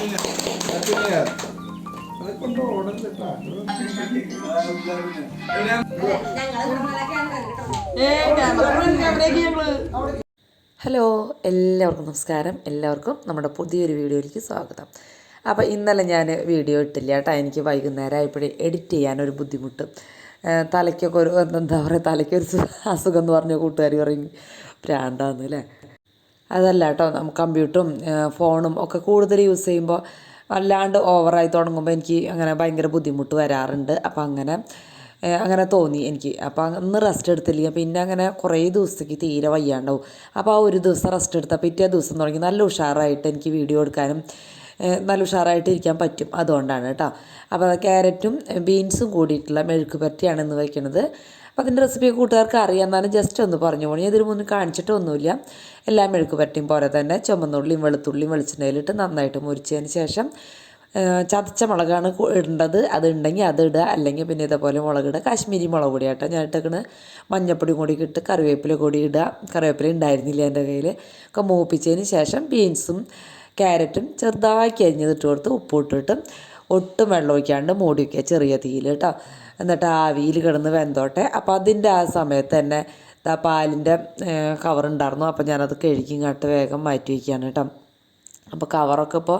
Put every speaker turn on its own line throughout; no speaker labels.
Hello, എല്ലാവർക്കും നമസ്കാരം. എല്ലാവർക്കും നമ്മുടെ പുതിയൊരു വീഡിയോയിലേക്ക് സ്വാഗതം. അപ്പോൾ ഇന്നലെ ഞാൻ വീഡിയോ ഇട്ടില്ല കേട്ടോ. എനിക്ക് വൈകുന്നേരം ആയപ്പോഴേ എഡിറ്റ് ചെയ്യാനൊരു ബുദ്ധിമുട്ട്. തലയ്ക്കൊക്കെ ഒരു എന്താ പറയുക, തലയ്ക്കൊരു അസുഖം എന്ന് പറഞ്ഞ കൂട്ടുകാർ പറയും പ്രാന്താന്ന് അല്ലേ. അതല്ല കേട്ടോ, നമുക്ക് കമ്പ്യൂട്ടറും ഫോണും ഒക്കെ കൂടുതൽ യൂസ് ചെയ്യുമ്പോൾ വല്ലാണ്ട് ഓവറായി തുടങ്ങുമ്പോൾ എനിക്ക് അങ്ങനെ ഭയങ്കര ബുദ്ധിമുട്ട് വരാറുണ്ട്. അപ്പോൾ അങ്ങനെ തോന്നി എനിക്ക്. അപ്പോൾ അന്ന് റെസ്റ്റ് എടുത്തില്ല. പിന്നെ അങ്ങനെ കുറേ ദിവസത്തേക്ക് തീരെ വയ്യാണ്ടാവും. അപ്പോൾ ആ ഒരു ദിവസം റെസ്റ്റ് എടുത്താൽ പിറ്റേ ദിവസം തുടങ്ങി നല്ല ഉഷാറായിട്ട് എനിക്ക് വീഡിയോ എടുക്കാനും നല്ല ഉഷാറായിട്ട് ഇരിക്കാൻ പറ്റും. അതുകൊണ്ടാണ് കേട്ടോ. അപ്പോൾ ക്യാരറ്റും ബീൻസും കൂടിയിട്ടുള്ള മെഴുക്ക് പുരട്ടിയാണ് ഇന്ന് വയ്ക്കുന്നത്. അപ്പോൾ അതിൻ്റെ റെസിപ്പി കൂട്ടുകാർക്ക് അറിയാം, എന്നാലും ജസ്റ്റ് ഒന്ന് പറഞ്ഞു പോകണം. ഇതിന് മുന്നേ കാണിച്ചിട്ടൊന്നുമില്ല. എല്ലാ മെഴുക്ക് പുരട്ടിയും പോലെ തന്നെ ചുമന്നുള്ളിയും വെളുത്തുള്ളിയും വെളിച്ചെണ്ണയിലിട്ട് നന്നായിട്ട് മുരിച്ചതിന് ശേഷം ചതച്ച മുളകാണ് ഇടേണ്ടത്. അതുണ്ടെങ്കിൽ അത് ഇടുക, അല്ലെങ്കിൽ പിന്നെ ഇതേപോലെ മുളകിടുക. കാശ്മീരി മുളക് പൊടി ആട്ടോ ഞാൻ ഇട്ടേക്കണ്. മഞ്ഞപ്പൊടി കൂടി ഇട്ട് കറിവേപ്പില കൂടി ഇടുക. കറിവേപ്പില ഉണ്ടായിരുന്നില്ല എൻ്റെ കയ്യിൽ. ഒക്കെ മൂപ്പിച്ചതിന് ശേഷം ബീൻസും ക്യാരറ്റും ചെറുതാക്കി അരിഞ്ഞതിട്ട് കൊടുത്ത് ഉപ്പിട്ടിട്ട് ഒട്ടും വെള്ളം ഒഴിക്കാണ്ട് മൂടി വയ്ക്കുക ചെറിയ തീയിൽ കേട്ടോ. എന്നിട്ട് ആവിയിൽ കിടന്ന് വെന്തോട്ടെ. അപ്പോൾ അതിൻ്റെ ആ സമയത്ത് തന്നെ പാലിൻ്റെ കവറുണ്ടായിരുന്നു. അപ്പോൾ ഞാനത് കഴുകി ഇങ്ങോട്ട് വേഗം മാറ്റി വയ്ക്കുകയാണ് കേട്ടോ. അപ്പോൾ കവറൊക്കെ ഇപ്പോൾ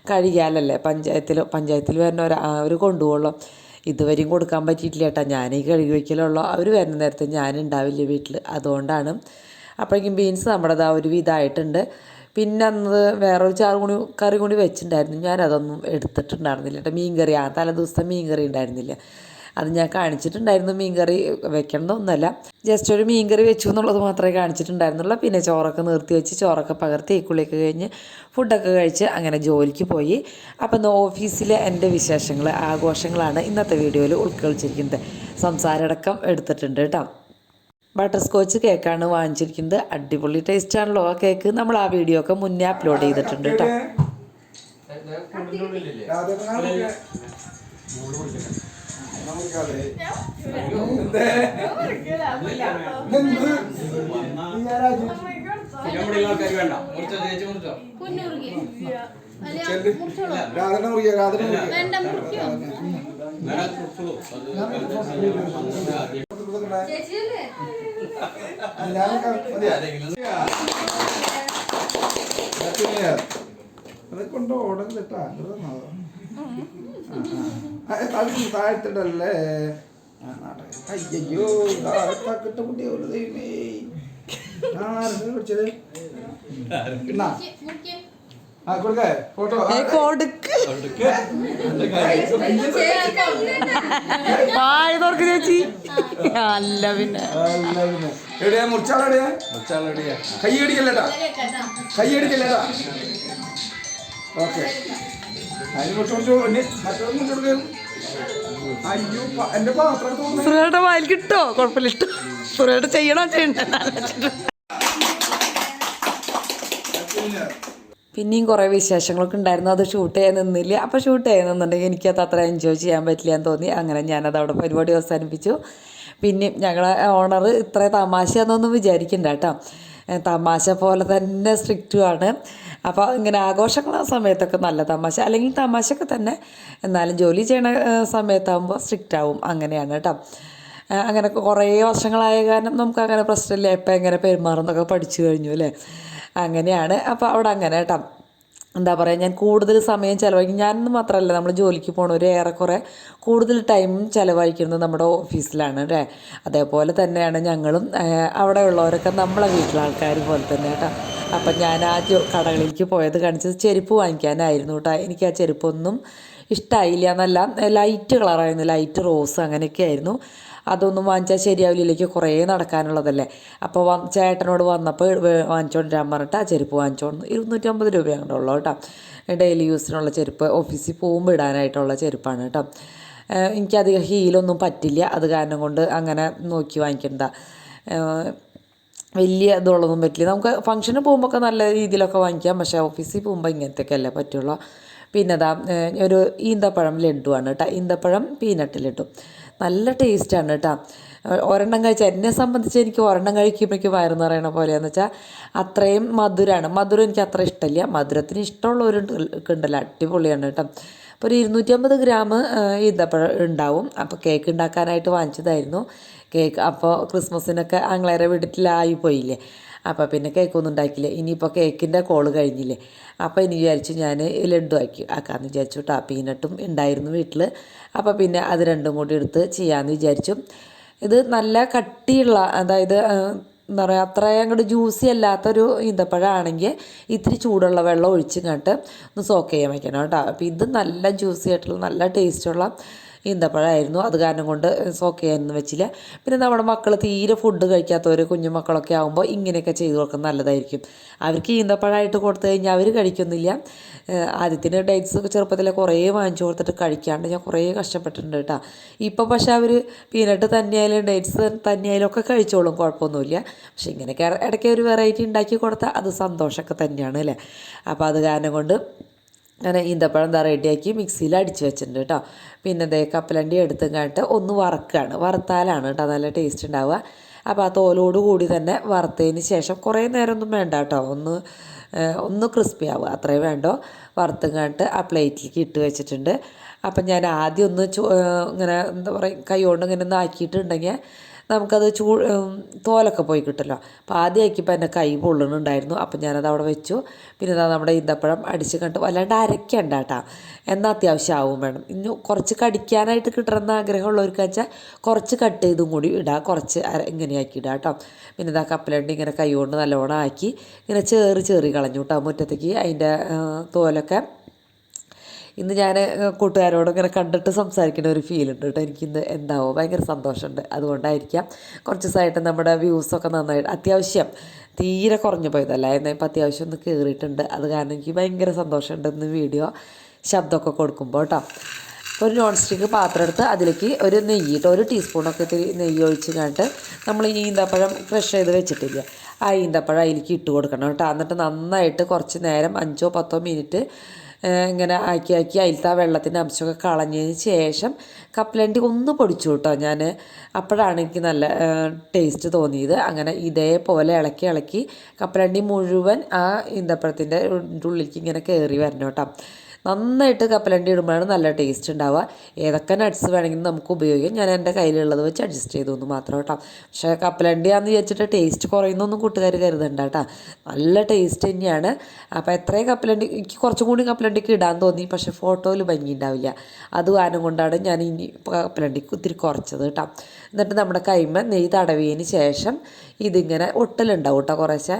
കഴുകിയാലല്ലേ പഞ്ചായത്തിൽ വരുന്ന ഒരു കൊണ്ടുപോകുള്ളൂ. ഇതുവരെയും കൊടുക്കാൻ പറ്റിയിട്ടില്ല കേട്ടോ. ഞാനീ കഴുകി വയ്ക്കലുള്ളൂ. അവർ വരുന്ന നേരത്തെ ഞാനുണ്ടാവില്ല വീട്ടിൽ, അതുകൊണ്ടാണ്. അപ്പോഴേക്കും ബീൻസ് നമ്മുടെ ഒരു വിധമായിട്ടുണ്ട്. പിന്നെ അന്ന് വേറൊരു കറി കൂടി വെച്ചിട്ടുണ്ടായിരുന്നു. ഞാനതൊന്നും എടുത്തിട്ടുണ്ടായിരുന്നില്ല കേട്ടോ. മീൻകറി, തലേദിവസത്തെ മീൻകറി ഉണ്ടായിരുന്നില്ല, അത് ഞാൻ കാണിച്ചിട്ടുണ്ടായിരുന്നു. മീൻകറി വെക്കണമെന്നൊന്നുമല്ല, ജസ്റ്റ് ഒരു മീൻകറി വെച്ചു എന്നുള്ളത് മാത്രമേ കാണിച്ചിട്ടുണ്ടായിരുന്നുള്ളൂ. പിന്നെ ചോറൊക്കെ നിർത്തി വെച്ച് ചോറൊക്കെ പകർത്തി കുളിയൊക്കെ കഴിഞ്ഞ് ഫുഡൊക്കെ കഴിച്ച് അങ്ങനെ ജോലിക്ക് പോയി. അപ്പം ഇന്ന് ഓഫീസിലെ എൻ്റെ വിശേഷങ്ങൾ, ആഘോഷങ്ങളാണ് ഇന്നത്തെ വീഡിയോയിൽ ഉൾക്കൊള്ളിച്ചിരിക്കുന്നത്. സംസാരമടക്കം എടുത്തിട്ടുണ്ട് കേട്ടോ. ബട്ടർ സ്കോച്ച് കേക്കാണ് വാങ്ങിച്ചിരിക്കുന്നത്. അടിപൊളി ടേസ്റ്റാണല്ലോ ആ കേക്ക്. നമ്മൾ ആ വീഡിയോ ഒക്കെ മുന്നേ അപ്ലോഡ് ചെയ്തിട്ടുണ്ട് കേട്ടോ.
അതൊക്കെ ഓർഡർ തെറ്റാ താഴ്ത്തിട്ടല്ലേ. അയ്യോ കിട്ട കുട്ടിയാവുള്ളൂ ദൈവമേ. പിടിച്ചത് കൊടുക്കേ ഫോട്ടോ
ചേച്ചി. അല്ല പിന്നെ
എവിടെയാ മുറിച്ചാളെവിടെയാ? കൈയടിക്കല്ലേട്ടാ, കൈയടിക്കല്ലേട്ടാ. ഓക്കെ, അതിന് മുറിച്ചോണ്ട് അയ്യോ എന്റെ പാത്രം
സുരേട്ട വായിൽ കിട്ടോ? കുഴപ്പമില്ല, ഇട്ടോ. സുരേട്ട ചെയ്യണോ ചെയ്യണ്ട. പിന്നെയും കുറേ വിശേഷങ്ങളൊക്കെ ഉണ്ടായിരുന്നു. അത് ഷൂട്ട് ചെയ്യാൻ നിന്നില്ല. അപ്പോൾ ഷൂട്ട് ചെയ്യാൻ നിന്നുണ്ടെങ്കിൽ എനിക്കത് അത്ര എൻജോയ് ചെയ്യാൻ പറ്റില്ല എന്ന് തോന്നി. അങ്ങനെ ഞാനത് അവിടെ പരിപാടി അവസാനിപ്പിച്ചു. പിന്നെ ഞങ്ങളെ ഓണർ ഇത്ര തമാശയെന്നൊന്നും വിചാരിക്കണ്ട കേട്ടോ. തമാശ പോലെ തന്നെ സ്ട്രിക്റ്റുമാണ്. അപ്പോൾ ഇങ്ങനെ ആഘോഷങ്ങളെ സമയത്തൊക്കെ നല്ല തമാശ, അല്ലെങ്കിൽ തമാശയൊക്കെ തന്നെ, എന്നാലും ജോലി ചെയ്യണ സമയത്താകുമ്പോൾ സ്ട്രിക്റ്റ് ആവും. അങ്ങനെയാണ് കേട്ടോ. അങ്ങനെയൊക്കെ കുറേ വർഷങ്ങളായ കാരണം നമുക്ക് അങ്ങനെ പ്രശ്നമില്ല. എപ്പോൾ എങ്ങനെ പെരുമാറുന്നൊക്കെ പഠിച്ചു കഴിഞ്ഞു അല്ലേ. അങ്ങനെയാണ്. അപ്പോൾ അവിടെ അങ്ങനെ കേട്ടോ. എന്താ പറയുക, ഞാൻ കൂടുതൽ സമയം ചിലവഴിക്കും. ഞാനെന്ന് മാത്രമല്ല, നമ്മൾ ജോലിക്ക് പോകണവർ ഏറെക്കുറെ കൂടുതൽ ടൈം ചിലവഴിക്കുന്നത് നമ്മുടെ ഓഫീസിലാണ് അല്ലേ. അതേപോലെ തന്നെയാണ് ഞങ്ങളും. അവിടെ ഉള്ളവരൊക്കെ നമ്മളെ വീട്ടിലെ ആൾക്കാർ പോലെ തന്നെ കേട്ടോ. അപ്പം ഞാൻ ആ കടകളിലേക്ക് പോയത് കാണിച്ചത് ചെരുപ്പ് വാങ്ങിക്കാനായിരുന്നു കേട്ടോ. എനിക്ക് ആ ചെരുപ്പൊന്നും ഇഷ്ടമായില്ല. എന്നല്ല, ലൈറ്റ് കളറായിരുന്നു, ലൈറ്റ് റോസ് അങ്ങനെയൊക്കെ ആയിരുന്നു. അതൊന്നും വാങ്ങിച്ചാൽ ശരിയാവില്ലേക്ക്, കുറേ നടക്കാനുള്ളതല്ലേ. അപ്പോൾ ചേട്ടനോട് വന്നപ്പോൾ വാങ്ങിച്ചോണ്ട് വരാൻ പറഞ്ഞിട്ട് ആ ചെരുപ്പ് വാങ്ങിച്ചോണ്ട് 250 രൂപ അങ്ങോട്ട് ഉള്ളൂ കേട്ടോ. ഡെയിലി യൂസിനുള്ള ചെരുപ്പ്, ഓഫീസിൽ പോകുമ്പോൾ ഇടാനായിട്ടുള്ള ചെരുപ്പാണ് കേട്ടോ. എനിക്കധികം ഹീലൊന്നും പറ്റില്ല, അത് കാരണം കൊണ്ട് അങ്ങനെ നോക്കി വാങ്ങിക്കണ്ട. വലിയ ഇതുള്ളതൊന്നും പറ്റില്ല. നമുക്ക് ഫംഗ്ഷന് പോകുമ്പോഴൊക്കെ നല്ല രീതിയിലൊക്കെ വാങ്ങിക്കാം, പക്ഷേ ഓഫീസിൽ പോകുമ്പോൾ ഇങ്ങനത്തെയൊക്കെ അല്ലേ പറ്റുള്ളൂ. പിന്നെ ഒരു ഈന്തപ്പഴം ലഡുവാണ് കേട്ടോ. ഈന്തപ്പഴം പീനട്ട് ലഡു നല്ല ടേസ്റ്റാണ് കേട്ടോ. ഒരെണ്ണം കഴിച്ചാൽ എന്നെ സംബന്ധിച്ച് എനിക്ക് ഒരെണ്ണം കഴിക്കുമ്പോഴേക്കും വയറെന്ന് പറയണ പോലെയാണെന്ന് വെച്ചാൽ അത്രയും മധുരമാണ്. മധുരം എനിക്ക് അത്ര ഇഷ്ടമില്ല. മധുരത്തിന് ഇഷ്ടമുള്ളവരുണ്ട് ഉണ്ടല്ലോ, അടിപൊളിയാണ് കേട്ടോ. അപ്പോൾ ഒരു 250 ഗ്രാം ഈന്തപ്പഴം ഉണ്ടാവും. അപ്പോൾ കേക്ക് ഉണ്ടാക്കാനായിട്ട് വാങ്ങിച്ചതായിരുന്നു. കേക്ക് അപ്പോൾ ക്രിസ്മസിനൊക്കെ ആങ്ങളേരെ വീട്ടിലായി പോയില്ലേ, അപ്പോൾ പിന്നെ കേക്കൊന്നും ഉണ്ടാക്കിയില്ല. ഇനിയിപ്പോൾ കേക്കിൻ്റെ കോള് കഴിഞ്ഞില്ലേ, അപ്പോൾ ഇനി വിചാരിച്ചു ഞാൻ ലഡ്ഡു ആക്കാമെന്ന് വിചാരിച്ചു കേട്ടോ. പീനട്ടും ഉണ്ടായിരുന്നു വീട്ടിൽ. അപ്പോൾ പിന്നെ അത് രണ്ടും കൂടി എടുത്ത് ചെയ്യാമെന്ന് വിചാരിച്ചു. ഇത് നല്ല കട്ടിയുള്ള, അതായത് എന്താ പറയുക, അത്രയും അങ്ങോട്ട് ജ്യൂസി അല്ലാത്തൊരു ഈന്തപ്പഴമാണെങ്കിൽ ഇത്തിരി ചൂടുള്ള വെള്ളം ഒഴിച്ചിങ്ങോട്ട് ഒന്ന് സോക്ക് ചെയ്യാൻ വയ്ക്കണം കേട്ടോ. അപ്പോൾ ഇത് നല്ല ജ്യൂസി ആയിട്ടുള്ള നല്ല ടേസ്റ്റുള്ള ഈന്തപ്പഴമായിരുന്നു. അത് കാരണം കൊണ്ട് സോക്ക് ചെയ്യാനൊന്നും വെച്ചില്ല. പിന്നെ നമ്മുടെ മക്കൾ തീരെ ഫുഡ് കഴിക്കാത്തവർ, കുഞ്ഞു മക്കളൊക്കെ ആകുമ്പോൾ ഇങ്ങനെയൊക്കെ ചെയ്ത് കൊടുക്കുന്നത് നല്ലതായിരിക്കും. അവർക്ക് ഈന്തപ്പഴമായിട്ട് കൊടുത്തു കഴിഞ്ഞാൽ അവർ കഴിക്കുന്നില്ല. ആദ്യത്തിന് ഡേറ്റ്സ് ചെറുപ്പത്തിൽ കുറേ വാങ്ങിച്ചു കൊടുത്തിട്ട് കഴിക്കാണ്ട് ഞാൻ കുറേ കഷ്ടപ്പെട്ടിട്ടുണ്ട് കേട്ടോ. ഇപ്പോൾ പക്ഷേ അവർ പീനട്ട് തന്നെയായാലും ഡേറ്റ്സ് തന്നെയായാലും ഒക്കെ കഴിച്ചോളും, കുഴപ്പമൊന്നുമില്ല. പക്ഷേ ഇങ്ങനെയൊക്കെ ഇടയ്ക്ക് ഒരു വെറൈറ്റി ഉണ്ടാക്കി കൊടുത്താൽ അത് സന്തോഷമൊക്കെ തന്നെയാണ് അല്ലേ. അപ്പോൾ അത് കാരണം കൊണ്ട് അങ്ങനെ ഈന്തപ്പഴം എന്താ റെഡിയാക്കി മിക്സിയിൽ അടിച്ച് വെച്ചിട്ടുണ്ട് കേട്ടോ. പിന്നെ ദേ കപ്പലണ്ടി എടുത്തും ഒന്ന് വറക്കുകയാണ്. വറുത്താലാണ് കേട്ടോ നല്ല ടേസ്റ്റ് ഉണ്ടാവുക. അപ്പോൾ ആ തോലോട് കൂടി തന്നെ വറുത്തതിന് ശേഷം കുറേ നേരമൊന്നും വേണ്ട കേട്ടോ, ഒന്ന് ക്രിസ്പി ആവുക അത്രയും വേണ്ടോ. വറുത്തും ആ പ്ലേറ്റിലേക്ക് ഇട്ട് വെച്ചിട്ടുണ്ട്. അപ്പം ഞാൻ ആദ്യം ഒന്ന് ഇങ്ങനെ എന്താ പറയുക, കൈ കൊണ്ട് ഇങ്ങനെ ഒന്ന് ആക്കിയിട്ടുണ്ടെങ്കിൽ നമുക്കത് തോലൊക്കെ പോയി കിട്ടുമല്ലോ. അപ്പോൾ ആദ്യം ആക്കിയപ്പോൾ എൻ്റെ കൈ പൊള്ളുന്നുണ്ടായിരുന്നു. അപ്പം ഞാനത് അവിടെ വെച്ചു. പിന്നെ നമ്മുടെ ഈന്തപ്പഴം അടിച്ച് വല്ലാണ്ട് അരയ്ക്കണ്ട കേട്ടോ, എന്നാൽ അത്യാവശ്യം ആവും വേണം. ഇനി കുറച്ച് കടിക്കാനായിട്ട് കിട്ടണമെന്ന് ആഗ്രഹമുള്ളവർക്ക് വെച്ചാൽ കുറച്ച് കട്ട് ചെയ്തും കൂടി ഇടാം, കുറച്ച് ഇങ്ങനെയാക്കി ഇടാം കേട്ടോ. പിന്നെ ഇതാ കപ്പലണ്ടി ഇങ്ങനെ കൈ കൊണ്ട് നല്ലോണം ആക്കി ഇങ്ങനെ ചേറി കളഞ്ഞു കേട്ടോ മുറ്റത്തേക്ക്. അതിൻ്റെ തോലൊക്കെ ഇന്ന് ഞാൻ കൂട്ടുകാരോട് ഇങ്ങനെ കണ്ടിട്ട് സംസാരിക്കുന്ന ഒരു ഫീലുണ്ട് കേട്ടോ. എനിക്കിന്ന് എന്താവോ ഭയങ്കര സന്തോഷമുണ്ട്. അതുകൊണ്ടായിരിക്കാം കുറച്ച് ദിവസമായിട്ട് നമ്മുടെ വ്യൂസൊക്കെ നന്നായിട്ട്, അത്യാവശ്യം തീരെ കുറഞ്ഞു പോയതല്ല, എന്നാൽ ഇപ്പോൾ അത്യാവശ്യം ഒന്ന് കയറിയിട്ടുണ്ട്. അത് കാരണം എനിക്ക് ഭയങ്കര സന്തോഷമുണ്ട് ഇന്ന് വീഡിയോ ശബ്ദമൊക്കെ കൊടുക്കുമ്പോൾ കേട്ടോ. ഒരു നോൺ സ്റ്റിക്ക് പാത്രം എടുത്ത് അതിലേക്ക് ഒരു നെയ്യിട്ട് 1 ടീസ്പൂണൊക്കെ ഇത്തിരി നെയ്യ് ഒഴിച്ച് നമ്മൾ ഈ ഈന്തപ്പഴം ക്രഷ് ചെയ്ത് വെച്ചിട്ടില്ല, ആ ഈന്തപ്പഴം അതിലേക്ക് ഇട്ട് കൊടുക്കണം കേട്ടോ. എന്നിട്ട് നന്നായിട്ട് കുറച്ച് നേരം 5-10 മിനിറ്റ് ഇങ്ങനെ ആക്കി അതിലത്തെ ആ വെള്ളത്തിൻ്റെ അംശമൊക്കെ കളഞ്ഞതിന് ശേഷം കപ്പലണ്ടി ഒന്ന് പൊടിച്ചു കേട്ടോ ഞാൻ. അപ്പോഴാണ് എനിക്ക് നല്ല ടേസ്റ്റ് തോന്നിയത്. അങ്ങനെ ഇതേപോലെ ഇളക്കി കപ്പലണ്ടി മുഴുവൻ ആ ഈന്തപ്പഴത്തിൻ്റെ ഉള്ളിലേക്ക് ഇങ്ങനെ കയറി വരണം കേട്ടോ. നന്നായിട്ട് കപ്പലണ്ടി ഇടുമ്പോഴാണ് നല്ല ടേസ്റ്റ് ഉണ്ടാവുക. ഏതൊക്കെ നട്ട്സ് വേണമെങ്കിലും നമുക്ക് ഉപയോഗിക്കാം. ഞാൻ എൻ്റെ കയ്യിലുള്ളത് വെച്ച് അഡ്ജസ്റ്റ് ചെയ്തു എന്ന് മാത്രം കേട്ടോ. പക്ഷേ കപ്പലണ്ടിയാണെന്ന് വിചാരിച്ചിട്ട് ടേസ്റ്റ് കുറയുന്നൊന്നും കൂട്ടുകാർ കരുതണ്ട കേട്ടോ, നല്ല ടേസ്റ്റ് തന്നെയാണ്. അപ്പോൾ എത്രയും കപ്പലണ്ടി, എനിക്ക് കുറച്ചും കൂടി കപ്പലണ്ടിക്ക് ഇടാൻ തോന്നി, പക്ഷേ ഫോട്ടോയിൽ ഭംഗി ഉണ്ടാവില്ല. അത് കാരണം കൊണ്ടാണ് ഞാൻ ഇനി കപ്പലണ്ടിക്ക് ഒത്തിരി കുറച്ചത് കേട്ടോ. എന്നിട്ട് നമ്മുടെ കൈമ നെയ്യ് തടവിയതിന് ശേഷം ഇതിങ്ങനെ ഒട്ടലുണ്ടാവും കേട്ടോ, കുറേശ്ശെ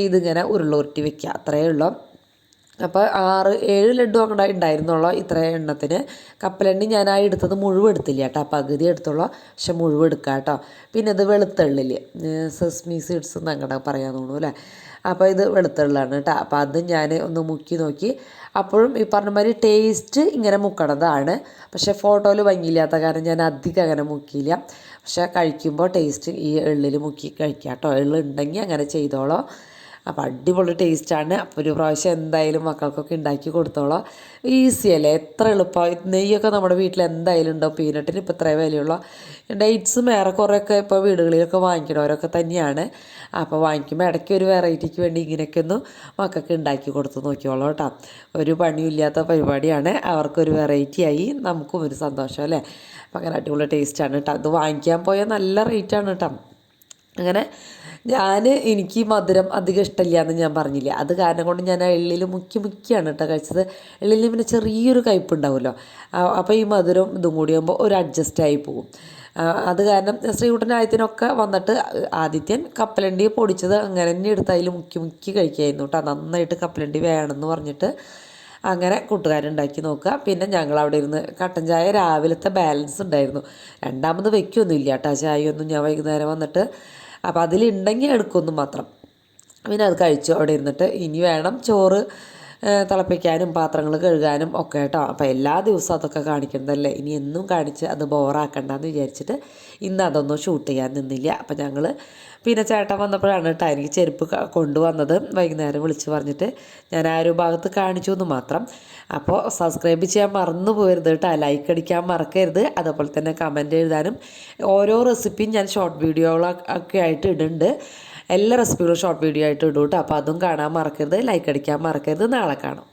ഇതിങ്ങനെ ഉരുട്ടി വെക്കുക, അത്രയേ ഉള്ളൂ. അപ്പോൾ 6-7 ലഡ്ഡു അങ്ങനെ ഉണ്ടായിരുന്നുള്ളൂ ഇത്ര എണ്ണത്തിന്. കപ്പലണ്ടി ഞാൻ എടുത്തത് മുഴുവൻ എടുത്തില്ല കേട്ടോ, പകുതി എടുത്തുള്ളൂ, പക്ഷെ മുഴുവൻ എടുക്കാം കേട്ടോ. പിന്നെ ഇത് വെളുത്തുള്ളിൽ സെസ്മി സീഡ്സ് എന്ന് അങ്ങനെ പറയാൻ തോന്നുന്നു അല്ലേ. അപ്പോൾ ഇത് വെളുത്തുള്ളിലാണ് കേട്ടോ. അപ്പോൾ അത് ഞാൻ ഒന്ന് മുക്കി നോക്കി. അപ്പോഴും ഈ പറഞ്ഞ മാതിരി ടേസ്റ്റ് ഇങ്ങനെ മുക്കണതാണ്, പക്ഷേ ഫോട്ടോയിൽ ഭംഗിയില്ലാത്ത കാരണം ഞാൻ അധികം അങ്ങനെ മുക്കിയില്ല. പക്ഷേ കഴിക്കുമ്പോൾ ടേസ്റ്റ് ഈ എള്ളിൽ മുക്കി കഴിക്കാം കേട്ടോ. എള്ളുണ്ടെങ്കിൽ അങ്ങനെ ചെയ്തോളൂ. അപ്പോൾ അടിപൊളി ടേസ്റ്റാണ്. അപ്പോൾ ഒരു പ്രാവശ്യം എന്തായാലും മക്കൾക്കൊക്കെ ഉണ്ടാക്കി കൊടുത്തോളൂ. ഈസിയല്ലേ, എത്ര എളുപ്പമായി. നെയ്യൊക്കെ നമ്മുടെ വീട്ടിൽ എന്തായാലും ഉണ്ടാവും. പീനട്ടിന് ഇപ്പോൾ ഇത്രയും വിലയുള്ള ഡേറ്റ്സും ഏറെക്കുറെയൊക്കെ ഇപ്പോൾ വീടുകളിലൊക്കെ വാങ്ങിക്കണവരൊക്കെ തന്നെയാണ്. അപ്പോൾ വാങ്ങിക്കുമ്പോൾ ഇടയ്ക്ക് ഒരു വെറൈറ്റിക്ക് വേണ്ടി ഇങ്ങനെയൊക്കെ ഒന്ന് മക്കൾക്ക് ഉണ്ടാക്കി കൊടുത്ത് നോക്കിയോളൂ കേട്ടോ. ഒരു പണിയില്ലാത്ത പരിപാടിയാണ്, അവർക്കൊരു വെറൈറ്റി ആയി, നമുക്കും ഒരു സന്തോഷം അല്ലേ. അപ്പോൾ അങ്ങനെ അടിപൊളി ടേസ്റ്റാണ് കേട്ടോ. അത് വാങ്ങിക്കാൻ പോയാൽ നല്ല റേറ്റാണ് കേട്ടോ. അങ്ങനെ എനിക്ക് മധുരം അധികം ഇഷ്ടമില്ല എന്ന് ഞാൻ പറഞ്ഞില്ലേ, അത് കാരണം കൊണ്ട് ഞാൻ ആ എള്ളിൽ മുക്കിയാണ് കേട്ടോ കഴിച്ചത്. എള്ളിൽ പിന്നെ ചെറിയൊരു കയ്പുണ്ടാവുമല്ലോ, അപ്പോൾ ഈ മധുരം ഇതും കൂടി ആകുമ്പോൾ ഒരു അഡ്ജസ്റ്റായി പോകും. അത് കാരണം ശ്രീകുട്ടൻ്റെ ആദ്യത്തിനൊക്കെ വന്നിട്ട് ആദിത്യൻ കപ്പലണ്ടി പൊടിച്ചത് അങ്ങനെ തന്നെ എടുത്ത് അതിൽ മുക്കി കഴിക്കായിരുന്നു കേട്ടോ. നന്നായിട്ട് കപ്പലണ്ടി വേണമെന്ന് പറഞ്ഞിട്ട് അങ്ങനെ കൂട്ടുകാരുണ്ടാക്കി നോക്കുക. പിന്നെ ഞങ്ങളവിടെ ഇരുന്ന് കട്ടൻ ചായ രാവിലത്തെ ബാലൻസ് ഉണ്ടായിരുന്നു, രണ്ടാമത് വയ്ക്കൊന്നുമില്ല കേട്ടോ ചായയൊന്നും. ഞാൻ വൈകുന്നേരം വന്നിട്ട് അപ്പോൾ അതിലുണ്ടെങ്കിൽ എടുക്കുമെന്ന് മാത്രം. പിന്നെ അത് കഴിച്ചു അവിടെ ഇരുന്നിട്ട്. ഇനി വേണം ചോറ് തിളപ്പിക്കാനും പാത്രങ്ങൾ കഴുകാനും ഒക്കെ കേട്ടോ. അപ്പോൾ എല്ലാ ദിവസവും അതൊക്കെ കാണിക്കുന്നതല്ലേ, ഇനി എന്നും കാണിച്ച് അത് ബോറാക്കണ്ടെന്ന് വിചാരിച്ചിട്ട് ഇന്ന് അതൊന്നും ഷൂട്ട് ചെയ്യാൻ നിന്നില്ല. അപ്പോൾ ഞങ്ങൾ പിന്നെ ചേട്ടൻ വന്നപ്പോഴാണ് കേട്ടോ എനിക്ക് ചെരുപ്പ് കൊണ്ടുവന്നത്. വൈകുന്നേരം വിളിച്ച് പറഞ്ഞിട്ട് ഞാൻ ആ ഒരു ഭാഗത്ത് കാണിച്ചു എന്ന് മാത്രം. അപ്പോൾ സബ്സ്ക്രൈബ് ചെയ്യാൻ മറന്നു പോകരുത് കേട്ടോ, ലൈക്ക് അടിക്കാൻ മറക്കരുത്. അതുപോലെ തന്നെ കമൻറ്റ് എഴുതാനും. ഓരോ റെസിപ്പിയും ഞാൻ ഷോർട്ട് വീഡിയോകളൊക്കെ ആയിട്ട് ഇടുന്നുണ്ട്. എല്ലാ റെസിപ്പികളും ഷോർട്ട് വീഡിയോ ആയിട്ട് ഇടും കേട്ടോ. അപ്പോൾ അതും കാണാൻ മറക്കരുത്, ലൈക്ക് അടിക്കാൻ മറക്കരുത്. നാളെ കാണാം.